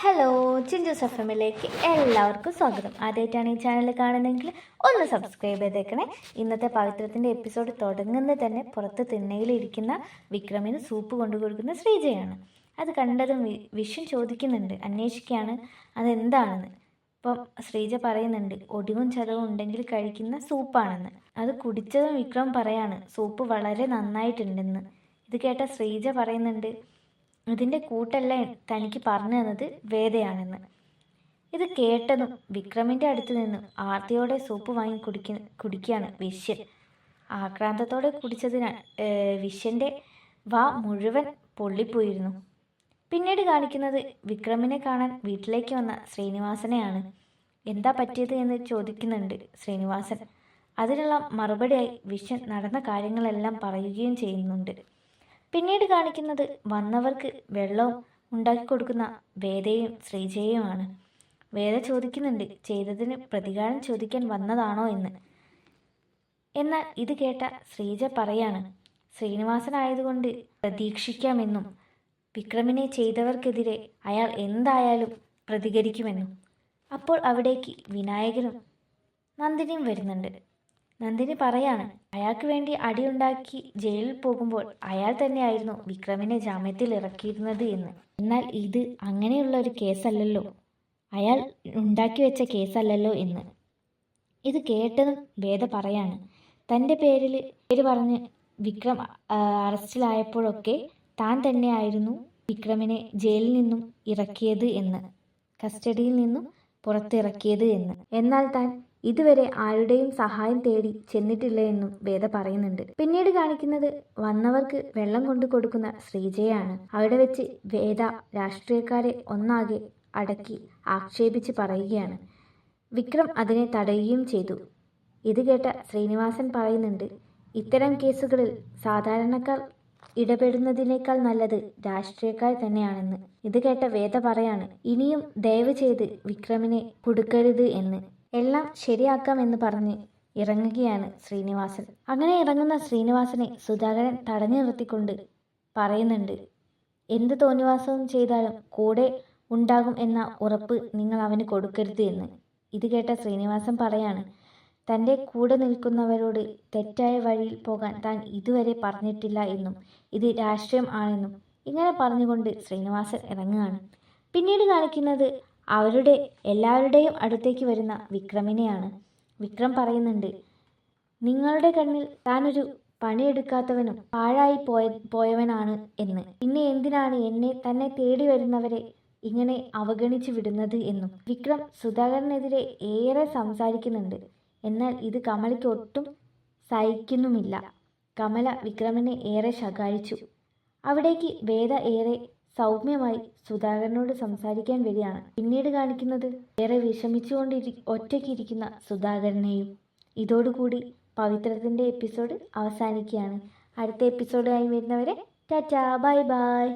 Hello, Chinchu's F എമ്മിലേക്ക് എല്ലാവർക്കും സ്വാഗതം. ആദ്യമായിട്ടാണ് ഈ ചാനൽ കാണുന്നതെങ്കിൽ ഒന്ന് സബ്സ്ക്രൈബ് ചെയ്തേക്കണേ. ഇന്നത്തെ പവിത്രത്തിൻ്റെ എപ്പിസോഡ് തുടങ്ങുന്നത് തന്നെ പുറത്ത് തിണ്ണയിലിരിക്കുന്ന വിക്രമിന് സൂപ്പ് കൊണ്ടു കൊടുക്കുന്ന ശ്രീജയാണ്. അത് കണ്ടതും വിഷൻ ചോദിക്കുന്നുണ്ട്, അന്വേഷിക്കുകയാണ് അതെന്താണെന്ന്. അപ്പം ശ്രീജ പറയുന്നുണ്ട് ഒടിവും ചതവും ഉണ്ടെങ്കിൽ കഴിക്കുന്ന സൂപ്പാണെന്ന്. അത് കുടിച്ചതും വിക്രം പറയാണ് സൂപ്പ് വളരെ നന്നായിട്ടുണ്ടെന്ന്. ഇത് കേട്ട ശ്രീജ പറയുന്നുണ്ട് ഇതിൻ്റെ കൂട്ടെല്ലാം തനിക്ക് പറഞ്ഞു തന്നത് വേദയാണെന്ന്. ഇത് കേട്ടതും വിക്രമിൻ്റെ അടുത്ത് നിന്ന് ആർത്തിയോടെ സൂപ്പ് വാങ്ങി കുടിക്കുകയാണ് വിശ്വൻ. ആക്രാന്തത്തോടെ കുടിച്ചതിനാൽ വിശ്വൻ്റെ വാ മുഴുവൻ പൊള്ളിപ്പോയിരുന്നു. പിന്നീട് കാണിക്കുന്നത് വിക്രമിനെ കാണാൻ വീട്ടിലേക്ക് വന്ന ശ്രീനിവാസനെയാണ്. എന്താ പറ്റിയത് എന്ന് ചോദിക്കുന്നുണ്ട് ശ്രീനിവാസൻ. അതിനുള്ള മറുപടിയായി വിശ്വൻ നടന്ന കാര്യങ്ങളെല്ലാം പറയുകയും ചെയ്യുന്നുണ്ട്. പിന്നീട് കാണിക്കുന്നത് വന്നവർക്ക് വെള്ളവും ഉണ്ടാക്കി കൊടുക്കുന്ന വേദയും ശ്രീജയുമാണ്. വേദ ചോദിക്കുന്നുണ്ട് ചെയ്തതിന് പ്രതികാരം ചോദിക്കാൻ വന്നതാണോ എന്ന്. എന്നാൽ ഇത് കേട്ട ശ്രീജ പറയാണ് ശ്രീനിവാസനായതുകൊണ്ട് പ്രതീക്ഷിക്കാമെന്നും വിക്രമിനെ ചെയ്തവർക്കെതിരെ അയാൾ എന്തായാലും പ്രതികരിക്കുമെന്നും. അപ്പോൾ അവിടേക്ക് വിനായകനും നന്ദിനിയും വരുന്നുണ്ട്. നന്ദിനി പറയാണ് അയാൾക്ക് വേണ്ടി അടിയുണ്ടാക്കി ജയിലിൽ പോകുമ്പോൾ അയാൾ തന്നെയായിരുന്നു വിക്രമിനെ ജാമ്യത്തിൽ ഇറക്കിയിരുന്നത് എന്ന്. എന്നാൽ ഇത് അങ്ങനെയുള്ള ഒരു കേസല്ലല്ലോ, അയാൾ ഉണ്ടാക്കി വെച്ച കേസല്ലല്ലോ എന്ന്. ഇത് കേട്ടതും വേദ പറയാണ് തൻ്റെ പേര് പറഞ്ഞ് വിക്രം അറസ്റ്റിലായപ്പോഴൊക്കെ താൻ തന്നെയായിരുന്നു വിക്രമിനെ ജയിലിൽ നിന്നും ഇറക്കിയത് എന്ന്, കസ്റ്റഡിയിൽ നിന്നും പുറത്തിറക്കിയത് എന്ന്. എന്നാൽ താൻ ഇതുവരെ ആരുടെയും സഹായം തേടി ചെന്നിട്ടില്ല എന്നും വേദ പറയുന്നുണ്ട്. പിന്നീട് കാണിക്കുന്നത് വന്നവർക്ക് വെള്ളം കൊണ്ടു കൊടുക്കുന്ന ശ്രീജയാണ്. അവിടെ വെച്ച് വേദ രാഷ്ട്രീയക്കാരെ ഒന്നാകെ അടക്കി ആക്ഷേപിച്ച് പറയുകയാണ്. വിക്രം അതിനെ തടയുകയും ചെയ്തു. ഇത് കേട്ട ശ്രീനിവാസൻ പറയുന്നുണ്ട് ഇത്തരം കേസുകളിൽ സാധാരണക്കാർ ഇടപെടുന്നതിനേക്കാൾ നല്ലത് രാഷ്ട്രീയക്കാർ തന്നെയാണെന്ന്. ഇത് കേട്ട വേദ പറയാണ് ഇനിയും ദയവ് ചെയ്ത് വിക്രമിനെ കൊടുക്കരുത് എന്ന്. എല്ലാം ശരിയാക്കാമെന്ന് പറഞ്ഞ് ഇറങ്ങുകയാണ് ശ്രീനിവാസൻ. അങ്ങനെ ഇറങ്ങുന്ന ശ്രീനിവാസനെ സുധാകരൻ തടഞ്ഞു നിർത്തിക്കൊണ്ട് പറയുന്നുണ്ട് എന്ത് തോന്നിവാസവും ചെയ്താലും കൂടെ ഉണ്ടാകും എന്ന ഉറപ്പ് നിങ്ങൾ അവന് കൊടുക്കരുത് എന്ന്. ഇത് കേട്ട ശ്രീനിവാസൻ പറയാണ് തൻ്റെ കൂടെ നിൽക്കുന്നവരോട് തെറ്റായ വഴിയിൽ പോകാൻ താൻ ഇതുവരെ പറഞ്ഞിട്ടില്ല എന്നും ഇത് രാഷ്ട്രീയം ആണെന്നും ഇങ്ങനെ പറഞ്ഞുകൊണ്ട് ശ്രീനിവാസൻ ഇറങ്ങുകയാണ്. പിന്നീട് കാണിക്കുന്നത് എല്ലാവരുടെയും അടുത്തേക്ക് വരുന്ന വിക്രമിനെയാണ്. വിക്രം പറയുന്നുണ്ട് നിങ്ങളുടെ കണ്ണിൽ താനൊരു പണിയെടുക്കാത്തവനും പാഴായി പോയവനാണ് എന്ന്. പിന്നെ എന്തിനാണ് തന്നെ തേടി വരുന്നവരെ ഇങ്ങനെ അവഗണിച്ചു വിടുന്നത് എന്നും വിക്രം സുധാകരനെതിരെ ഏറെ സംസാരിക്കുന്നുണ്ട്. എന്നാൽ ഇത് കമലയ്ക്ക് ഒട്ടും സഹിക്കുന്നുമില്ല. കമല വിക്രമിനെ ഏറെ ശകാരിച്ചു. അവിടേക്ക് വേദ ഏറെ സൗമ്യമായി സുധാകരനോട് സംസാരിക്കാൻ വരികയാണ്. പിന്നീട് കാണിക്കുന്നത് ഏറെ വിഷമിച്ചുകൊണ്ട് ഒറ്റയ്ക്കിരിക്കുന്ന സുധാകരനെയും. ഇതോടുകൂടി പവിത്രത്തിൻ്റെ എപ്പിസോഡ് അവസാനിക്കുകയാണ്. അടുത്ത എപ്പിസോഡായി വരുന്നവരെ ടാറ്റാ, ബൈ ബൈ.